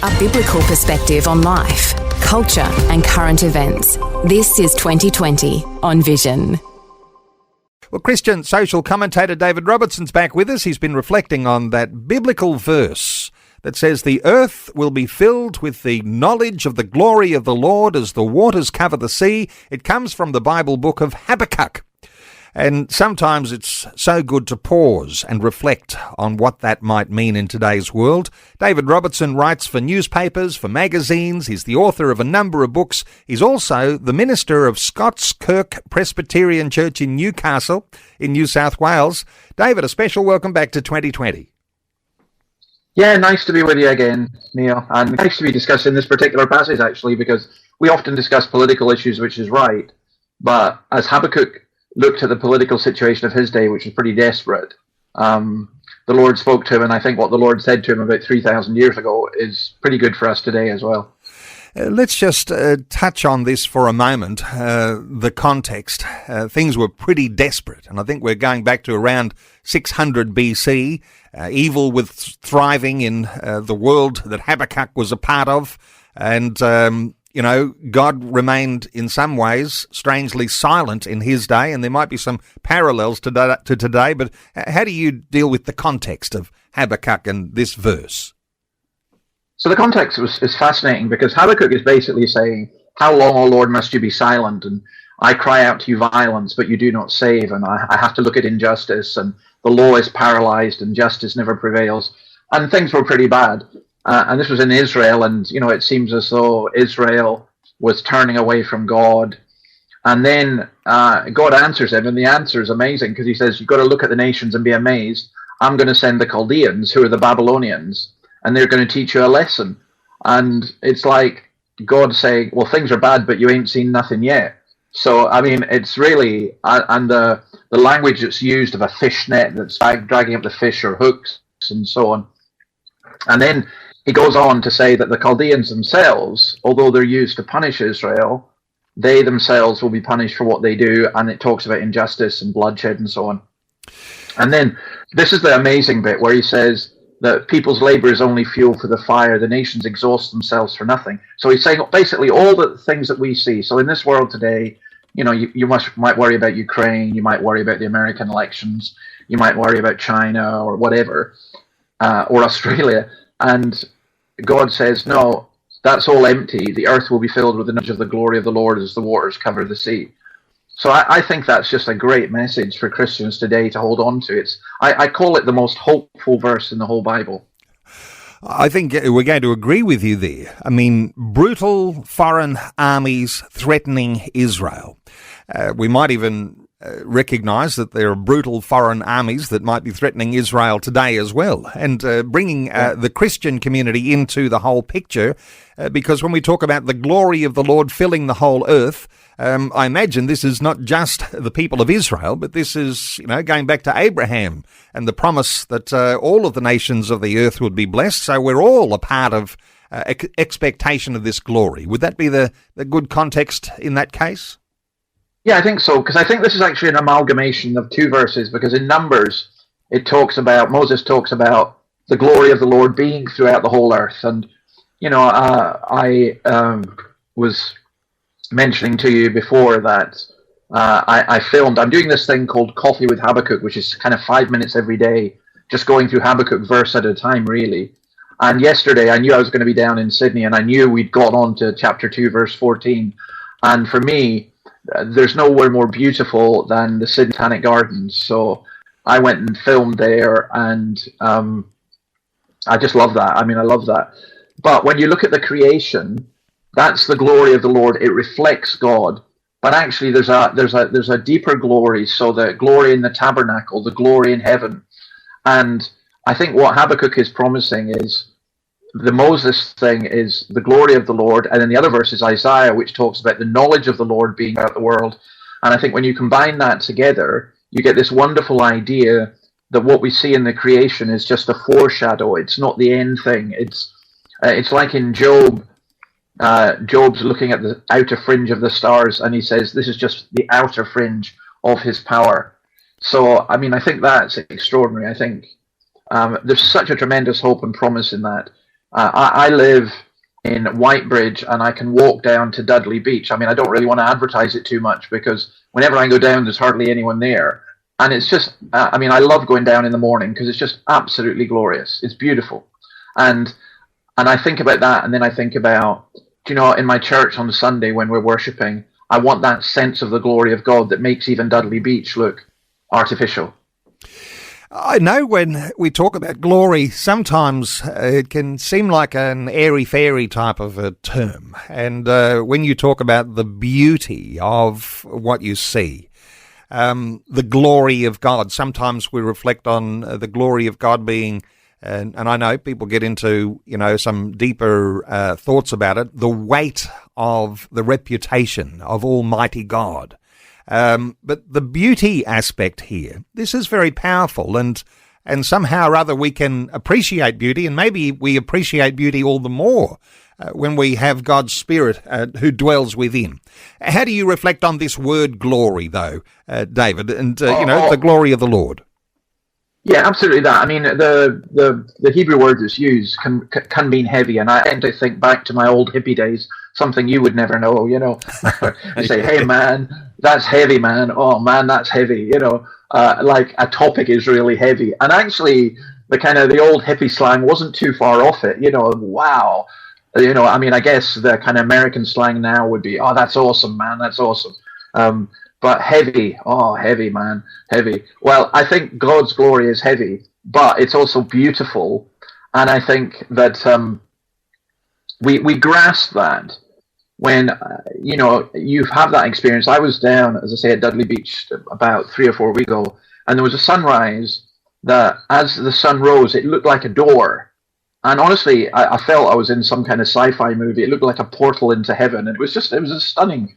A biblical perspective on life, culture and current events. This is 2020 on Vision. Well, Christian social commentator David Robertson's back with us. He's been reflecting on that biblical verse that says the earth will be filled with the knowledge of the glory of the Lord as the waters cover the sea. It comes from the Bible book of Habakkuk. And sometimes it's so good to pause and reflect on what that might mean in today's world. David Robertson writes for newspapers, for magazines. He's the author of a number of books. He's also the minister of Scots Kirk Presbyterian Church in Newcastle, in New South Wales. David, a special welcome back to 2020. Yeah, nice to be with you again, Neil. And nice to be discussing this particular passage, actually, because we often discuss political issues, which is right. But as Habakkuk looked at the political situation of his day, which was pretty desperate, the Lord spoke to him, and I think what the Lord said to him about 3,000 years ago is pretty good for us today as well. Let's just touch on this for a moment, the context. Things were pretty desperate, and I think we're going back to around 600 BC. Evil was thriving in the world that Habakkuk was a part of, and God remained in some ways strangely silent in his day, and there might be some parallels to today, but how do you deal with the context of Habakkuk and this verse? So the context is fascinating, because Habakkuk is basically saying, how long, O Lord, must you be silent? And I cry out to you violence, but you do not save, and I have to look at injustice, and the law is paralyzed, and justice never prevails. And things were pretty bad. And this was in Israel, and it seems as though Israel was turning away from God. And then God answers him, and the answer is amazing, because he says, you've got to look at the nations and be amazed. I'm going to send the Chaldeans, who are the Babylonians, and they're going to teach you a lesson. And it's like God saying, well, things are bad, but you ain't seen nothing yet. So, I mean, it's really, and the language that's used of a fish net that's dragging up the fish, or hooks and so on. And then he goes on to say that the Chaldeans themselves, although they're used to punish Israel, they themselves will be punished for what they do, and it talks about injustice and bloodshed and so on. And then this is the amazing bit where he says that people's labor is only fuel for the fire, the nations exhaust themselves for nothing. So he's saying basically all the things that we see. So in this world today, you might worry about Ukraine, you might worry about the American elections, you might worry about China or whatever, or Australia. And God says, no, that's all empty. The earth will be filled with the knowledge of the glory of the Lord as the waters cover the sea. So I think that's just a great message for Christians today to hold on to. I call it the most hopeful verse in the whole Bible. I think we're going to agree with you there. I mean, brutal foreign armies threatening Israel. We might even recognise that there are brutal foreign armies that might be threatening Israel today as well, and bringing the Christian community into the whole picture, because when we talk about the glory of the Lord filling the whole earth, I imagine this is not just the people of Israel, but this is, going back to Abraham and the promise that all of the nations of the earth would be blessed. So we're all a part of expectation of this glory. Would that be the good context in that case? Yeah, I think so, because I think this is actually an amalgamation of two verses, because in Numbers, Moses talks about the glory of the Lord being throughout the whole earth. And, I was mentioning to you before that I'm doing this thing called Coffee with Habakkuk, which is kind of 5 minutes every day, just going through Habakkuk verse at a time, really. And yesterday, I knew I was going to be down in Sydney, and I knew we'd got on to chapter 2, verse 14. And for me, there's nowhere more beautiful than the Sydney Botanic Gardens. So I went and filmed there, and I just love that. I mean, I love that. But when you look at the creation, that's the glory of the Lord. It reflects God. But actually, there's a deeper glory. So the glory in the tabernacle, the glory in heaven. And I think what Habakkuk is promising is the Moses thing is the glory of the Lord, and then the other verse is Isaiah, which talks about the knowledge of the Lord being throughout the world. And I think when you combine that together, you get this wonderful idea that what we see in the creation is just a foreshadow. It's not the end thing. It's like in Job. Job's looking at the outer fringe of the stars, and he says this is just the outer fringe of his power. So, I mean, I think that's extraordinary. I think there's such a tremendous hope and promise in that. I live in Whitebridge, and I can walk down to Dudley Beach. I mean, I don't really want to advertise it too much, because whenever I go down, there's hardly anyone there. And it's just, I mean, I love going down in the morning because it's just absolutely glorious. It's beautiful. And I think about that, and then I think about, in my church on Sunday when we're worshiping, I want that sense of the glory of God that makes even Dudley Beach look artificial. I know when we talk about glory, sometimes it can seem like an airy-fairy type of a term. And when you talk about the beauty of what you see, the glory of God, sometimes we reflect on the glory of God being, and I know people get into, some deeper thoughts about it, the weight of the reputation of Almighty God. But the beauty aspect here, this is very powerful, and somehow or other we can appreciate beauty, and maybe we appreciate beauty all the more when we have God's Spirit who dwells within. How do you reflect on this word glory, though, David, and the glory of the Lord? Yeah, absolutely that. I mean, the Hebrew word that's used can mean heavy, and I tend to think back to my old hippie days, something you would never know, I say, hey man, that's heavy, man. Oh man, that's heavy, like a topic is really heavy. And actually, the old hippie slang wasn't too far off it, wow. I mean, I guess the kind of American slang now would be, oh, that's awesome, man, that's awesome. But heavy, oh, heavy, man, heavy. Well, I think God's glory is heavy, but it's also beautiful. And I think that we grasp that when, you have that experience. I was down, as I say, at Dudley Beach about 3 or 4 weeks ago, and there was a sunrise that as the sun rose, it looked like a door. And honestly, I felt I was in some kind of sci-fi movie. It looked like a portal into heaven. And it was a stunning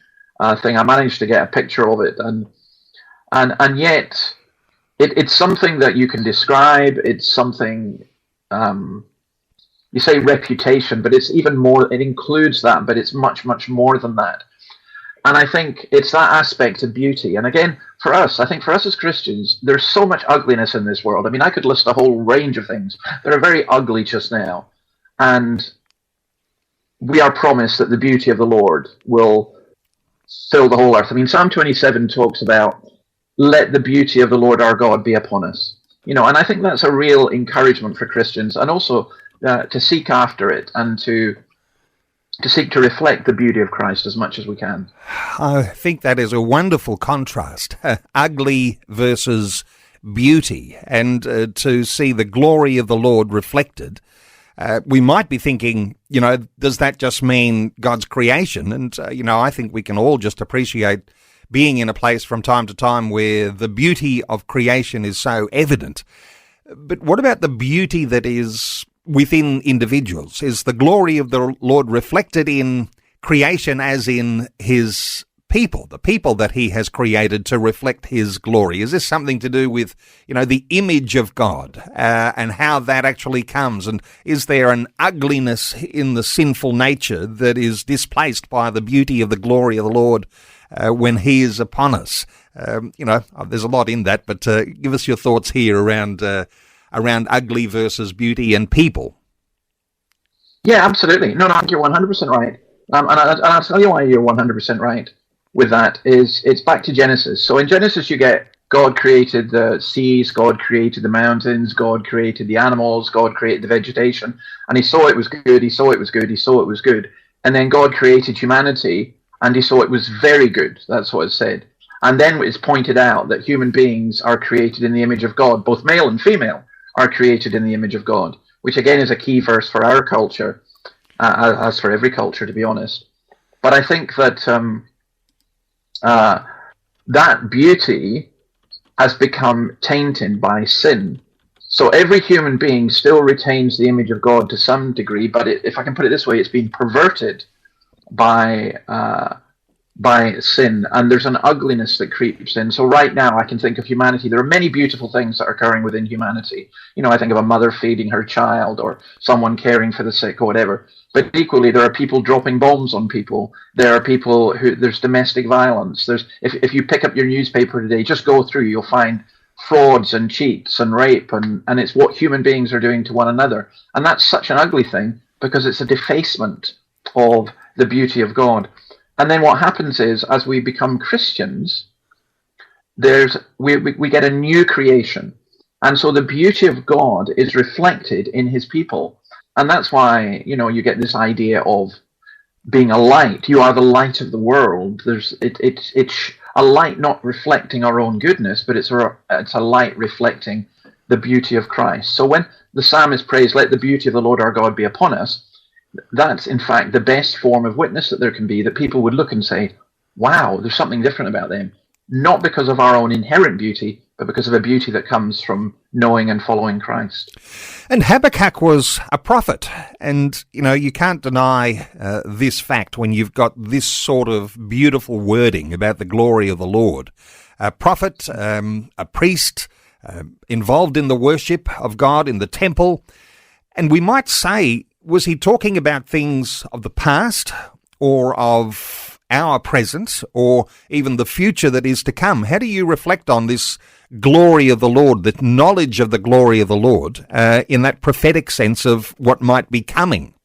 thing. I managed to get a picture of it, and yet it's something that you can describe. It's something, you say reputation, but it's even more. It includes that, but it's much, much more than that. And I think it's that aspect of beauty. And again, I think for us as Christians, there's so much ugliness in this world. I mean, I could list a whole range of things that are very ugly just now, and we are promised that the beauty of the Lord will fill the whole earth. I mean, Psalm 27 talks about, let the beauty of the Lord our God be upon us. And I think that's a real encouragement for Christians, and also to seek after it and to seek to reflect the beauty of Christ as much as we can. I think that is a wonderful contrast, ugly versus beauty, and to see the glory of the Lord reflected. We might be thinking, does that just mean God's creation? And, I think we can all just appreciate being in a place from time to time where the beauty of creation is so evident. But what about the beauty that is within individuals? Is the glory of the Lord reflected in creation as in his people, the people that he has created to reflect his glory? Is this something to do with, the image of God and how that actually comes? And is there an ugliness in the sinful nature that is displaced by the beauty of the glory of the Lord when he is upon us? There's a lot in that, but give us your thoughts here around ugly versus beauty and people. Yeah, absolutely. No, I think you're 100% right. And I'll tell you why you're 100% right with that. It's back to Genesis. So in Genesis, you get God created the seas, God created the mountains, God created the animals, God created the vegetation, and he saw it was good, he saw it was good, he saw it was good. And then God created humanity, and he saw it was very good. That's what it said. And then it's pointed out that human beings are created in the image of God, both male and female are created in the image of God, which again is a key verse for our culture, as for every culture, to be honest. But I think that that beauty has become tainted by sin. So every human being still retains the image of God to some degree, but if I can put it this way, it's been perverted by sin, and there's an ugliness that creeps in. So right now I can think of humanity. There are many beautiful things that are occurring within humanity. I think of a mother feeding her child, or someone caring for the sick, or whatever. But equally, there are people dropping bombs on people. There are people there's domestic violence. If you pick up your newspaper today, just go through, you'll find frauds and cheats and rape, and it's what human beings are doing to one another. And that's such an ugly thing. because it's a defacement of the beauty of God. And then what happens is, as we become Christians, we get a new creation. And so the beauty of God is reflected in his people. And that's why, you get this idea of being a light. You are the light of the world. It's a light not reflecting our own goodness, but it's a light reflecting the beauty of Christ. So when the psalmist prays, "Let the beauty of the Lord our God be upon us," that's in fact the best form of witness that there can be, that people would look and say, "Wow, there's something different about them." Not because of our own inherent beauty, but because of a beauty that comes from knowing and following Christ. And Habakkuk was a prophet, and you can't deny this fact when you've got this sort of beautiful wording about the glory of the Lord. A prophet, a priest, involved in the worship of God in the temple, and we might say, was he talking about things of the past or of our present or even the future that is to come? How do you reflect on this glory of the Lord, the knowledge of the glory of the Lord, in that prophetic sense of what might be coming?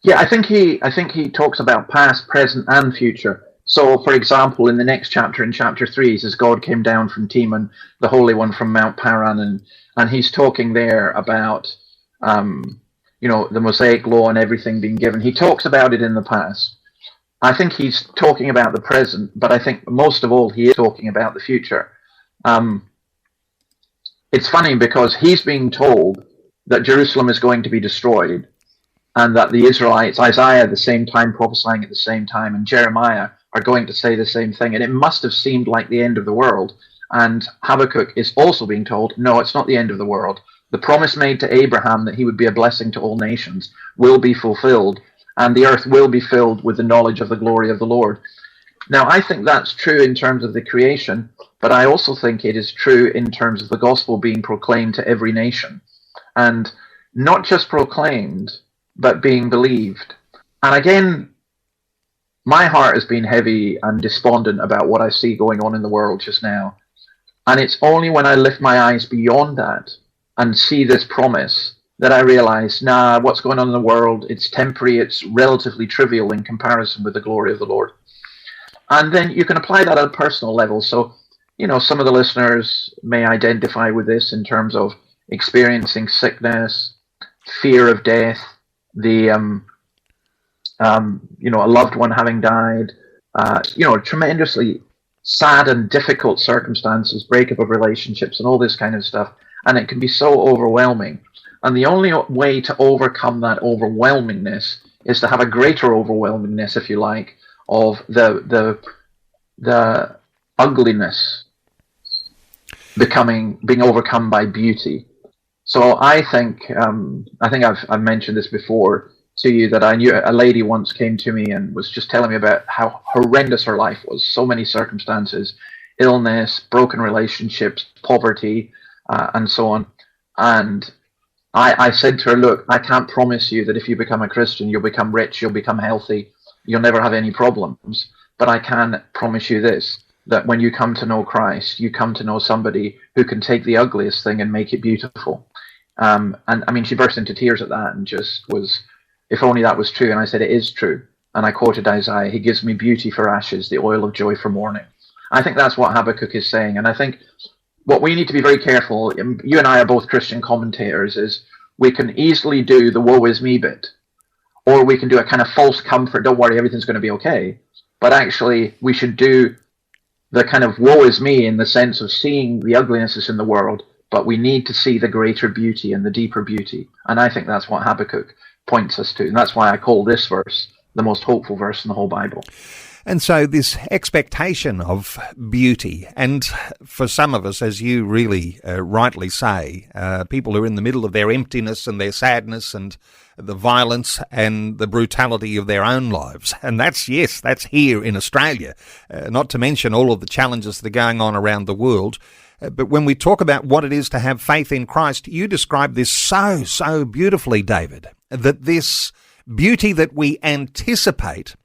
Yeah, I think he talks about past, present, and future. So, for example, in the next chapter, in chapter 3, he says God came down from Teman, the Holy One from Mount Paran, and he's talking there about the Mosaic law and everything being given. He talks about it in the past. I think he's talking about the present, but I think most of all he is talking about the future. It's funny because he's being told that Jerusalem is going to be destroyed, and that the Israelites, Isaiah at the same time prophesying at the same time, and Jeremiah are going to say the same thing. And it must have seemed like the end of the world. And Habakkuk is also being told, no, it's not the end of the world. The promise made to Abraham that he would be a blessing to all nations will be fulfilled, and the earth will be filled with the knowledge of the glory of the Lord. Now, I think that's true in terms of the creation, but I also think it is true in terms of the gospel being proclaimed to every nation. And not just proclaimed, but being believed. And again, my heart has been heavy and despondent about what I see going on in the world just now. And it's only when I lift my eyes beyond that and see this promise that I realize, what's going on in the world, it's temporary, it's relatively trivial in comparison with the glory of the Lord. And then you can apply that at a personal level. So, some of the listeners may identify with this in terms of experiencing sickness, fear of death, a loved one having died, tremendously sad and difficult circumstances, breakup of relationships and all this kind of stuff. And it can be so overwhelming. And the only way to overcome that overwhelmingness is to have a greater overwhelmingness, if you like, of the ugliness being overcome by beauty. So I think I've mentioned this before to you, that I knew a lady once came to me and was just telling me about how horrendous her life was. So many circumstances, illness, broken relationships, poverty, and so on. And I said to her, look, I can't promise you that if you become a Christian, you'll become rich, you'll become healthy, you'll never have any problems. But I can promise you this, that when you come to know Christ, you come to know somebody who can take the ugliest thing and make it beautiful. And I mean, she burst into tears at that and just was, if only that was true. And I said, it is true. And I quoted Isaiah, he gives me beauty for ashes, the oil of joy for mourning. I think that's what Habakkuk is saying. And I think what we need to be very careful, you and I are both Christian commentators, is we can easily do the woe is me bit, or we can do a kind of false comfort, don't worry, everything's going to be okay. But actually, we should do the kind of woe is me in the sense of seeing the uglinesses in the world, but we need to see the greater beauty and the deeper beauty. And I think that's what Habakkuk points us to. And that's why I call this verse the most hopeful verse in the whole Bible. And so this expectation of beauty, and for some of us, as you really rightly say, people who are in the middle of their emptiness and their sadness and the violence and the brutality of their own lives. And that's here in Australia, not to mention all of the challenges that are going on around the world. But when we talk about what it is to have faith in Christ, you describe this so beautifully, David, that this beauty that we anticipate,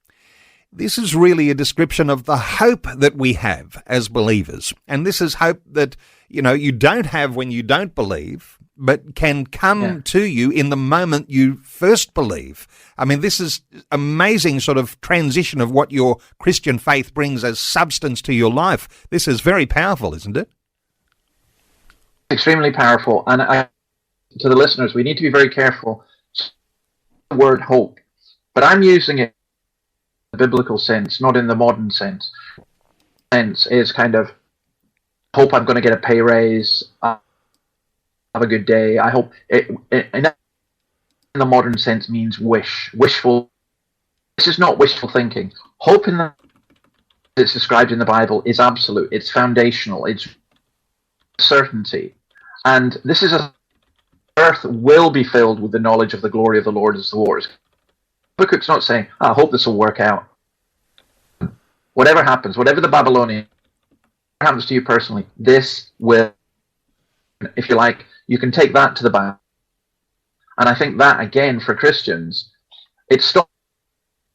this is really a description of the hope that we have as believers. And this is hope that, you don't have when you don't believe, but can come to you in the moment you first believe. I mean, this is amazing sort of transition of what your Christian faith brings as substance to your life. This is very powerful, isn't it? Extremely powerful. And to the listeners, we need to be very careful. The word hope, but I'm using it in the biblical sense, not in the modern sense. Sense is kind of hope I'm going to get a pay raise, have a good day. I hope it in the modern sense means wishful. This is not wishful thinking. Hope in it's described in the Bible is absolute. It's foundational. It's certainty, and this is a earth will be filled with the knowledge of the glory of the Lord as the wars. Habakkuk's not saying, I hope this will work out. Whatever happens, whatever the Babylonian happens to you personally, this will, if you like, you can take that to the Bible. And I think that, again, for Christians, it stops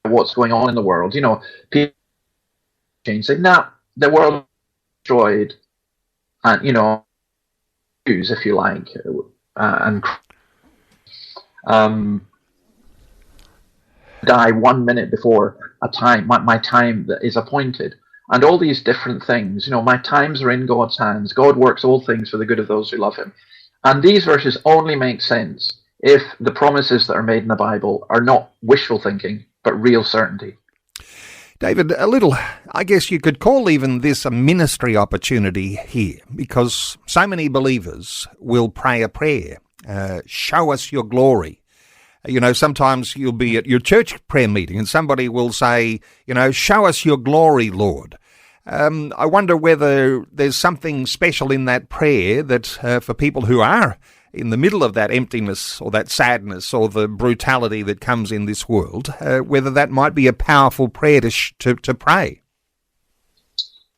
what's going on in the world. You know, people say, no, the world is destroyed. And, you know, if you like, and die 1 minute before a time, my time that is appointed, and all these different things. You know, my times are in God's hands. God works all things for the good of those who love Him. And these verses only make sense if the promises that are made in the Bible are not wishful thinking, but real certainty. David, a little, I guess you could call even this a ministry opportunity here, because so many believers will pray a prayer, show us your glory. You know, sometimes you'll be at your church prayer meeting and somebody will say, you know, show us your glory, Lord. I wonder whether there's something special in that prayer that for people who are in the middle of that emptiness or that sadness or the brutality that comes in this world, whether that might be a powerful prayer to pray.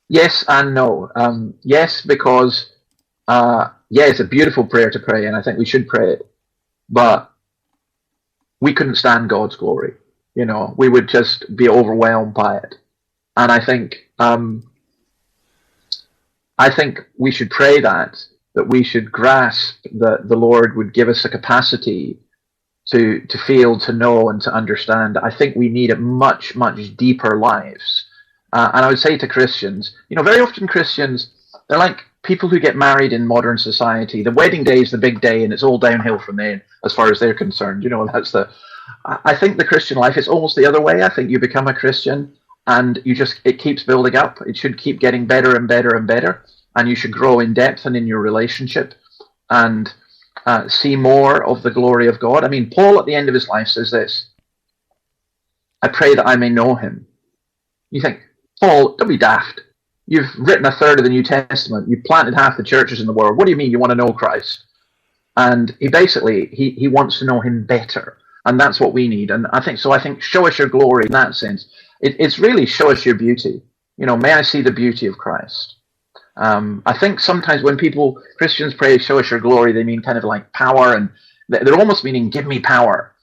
Yes and no. Yes, because it's a beautiful prayer to pray, and I think we should pray it. But we couldn't stand God's glory. You know, we would just be overwhelmed by it. And I think we should pray that we should grasp that the Lord would give us a capacity to feel, to know, and to understand. I think we need a much, much deeper lives. And I would say to Christians, you know, very often Christians, they're like people who get married in modern society. The wedding day is the big day, and it's all downhill from there as far as they're concerned. You know, I think the Christian life is almost the other way. I think you become a Christian, and it keeps building up. It should keep getting better and better and better. And you should grow in depth and in your relationship and see more of the glory of God. I mean, Paul at the end of his life says this, I pray that I may know him. You think, Paul, don't be daft. You've written a third of the New Testament. You've planted half the churches in the world. What do you mean you want to know Christ? And he basically, he wants to know him better. And that's what we need. And I think show us your glory in that sense. It's really show us your beauty. You know, may I see the beauty of Christ. I think sometimes when Christians pray, show us your glory, they mean kind of like power, and they're almost meaning give me power.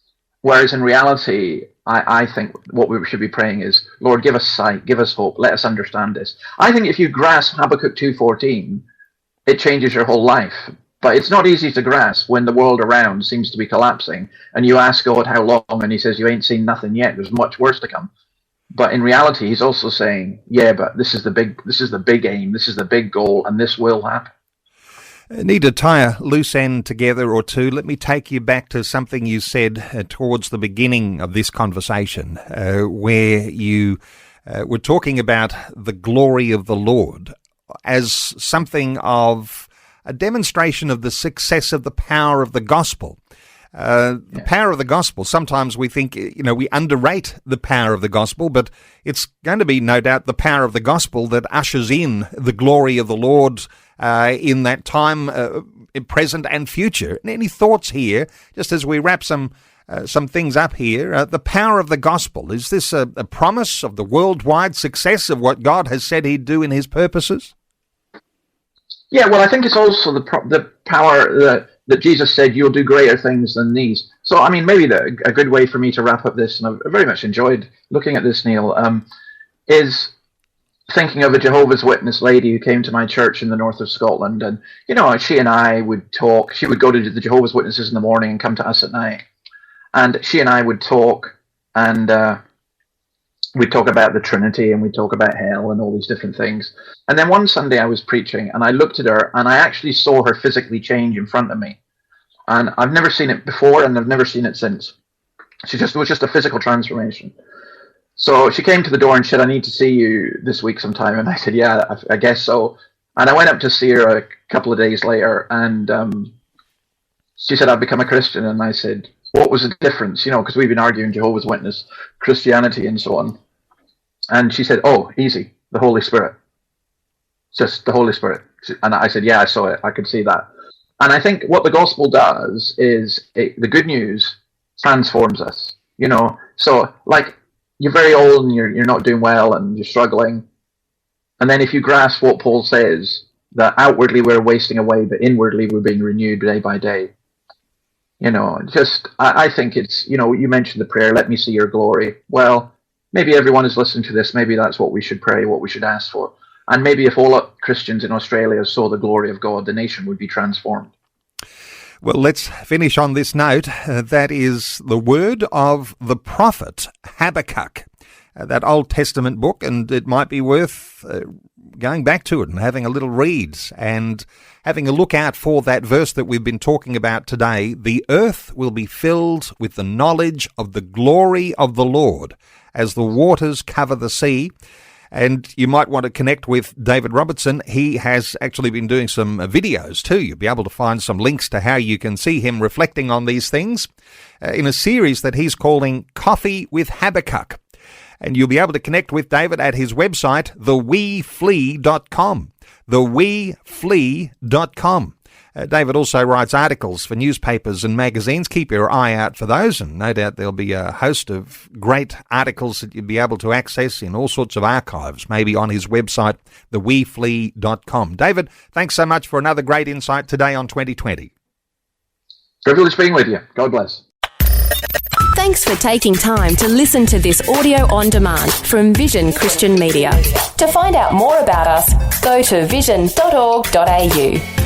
Whereas in reality, I think what we should be praying is, Lord, give us sight, give us hope, let us understand this. I think if you grasp Habakkuk 2:14, it changes your whole life. But it's not easy to grasp when the world around seems to be collapsing, and you ask God how long, and he says, you ain't seen nothing yet, there's much worse to come. But in reality, he's also saying, yeah, but this is the big aim, this is the big goal, and this will happen. Need to tie a loose end together or two. Let me take you back to something you said towards the beginning of this conversation, where you were talking about the glory of the Lord as something of a demonstration of the success of the power of the gospel. The power of the gospel, sometimes we think, you know, we underrate the power of the gospel, but it's going to be no doubt the power of the gospel that ushers in the glory of the Lord in that time, present and future. Any thoughts here, just as we wrap some things up here, the power of the gospel, is this a promise of the worldwide success of what God has said he'd do in his purposes? Yeah, well, I think it's also the power that Jesus said, you'll do greater things than these. So, I mean, maybe a good way for me to wrap up this, and I've very much enjoyed looking at this, Neil, is thinking of a Jehovah's Witness lady who came to my church in the north of Scotland, and she and I would talk. She would go to the Jehovah's Witnesses in the morning and come to us at night, and she and I would talk, and we'd talk about the Trinity, and we'd talk about hell and all these different things. And then one Sunday I was preaching, and I looked at her, and I actually saw her physically change in front of me, and I've never seen it before, and I've never seen it since. It was just a physical transformation. So she came to the door and said, "I need to see you this week sometime." And I said, "Yeah, I guess so." And I went up to see her a couple of days later, and she said, "I've become a Christian." And I said, "What was the difference?" Because we've been arguing Jehovah's Witness, Christianity, and so on. And she said, "Oh, easy, the Holy Spirit. Just the Holy Spirit." And I said, "Yeah, I saw it. I could see that." And I think what the gospel does is the good news transforms us. So like, you're very old and you're not doing well and you're struggling. And then if you grasp what Paul says, that outwardly we're wasting away, but inwardly we're being renewed day by day. I think it's, you mentioned the prayer, "Let me see your glory." Well, maybe everyone is listening to this. Maybe that's what we should pray, what we should ask for. And maybe if all Christians in Australia saw the glory of God, the nation would be transformed. Well, let's finish on this note. That is the word of the prophet Habakkuk, that Old Testament book, and it might be worth going back to it and having a little read and having a look out for that verse that we've been talking about today. "The earth will be filled with the knowledge of the glory of the Lord as the waters cover the sea." And you might want to connect with David Robertson. He has actually been doing some videos too. You'll be able to find some links to how you can see him reflecting on these things in a series that he's calling Coffee with Habakkuk. And you'll be able to connect with David at his website, theweflee.com. theweflee.com. David also writes articles for newspapers and magazines. Keep your eye out for those, and no doubt there'll be a host of great articles that you'll be able to access in all sorts of archives, maybe on his website, theweflee.com. David, thanks so much for another great insight today on 2020. Privilege being with you. God bless. Thanks for taking time to listen to this audio on demand from Vision Christian Media. To find out more about us, go to vision.org.au.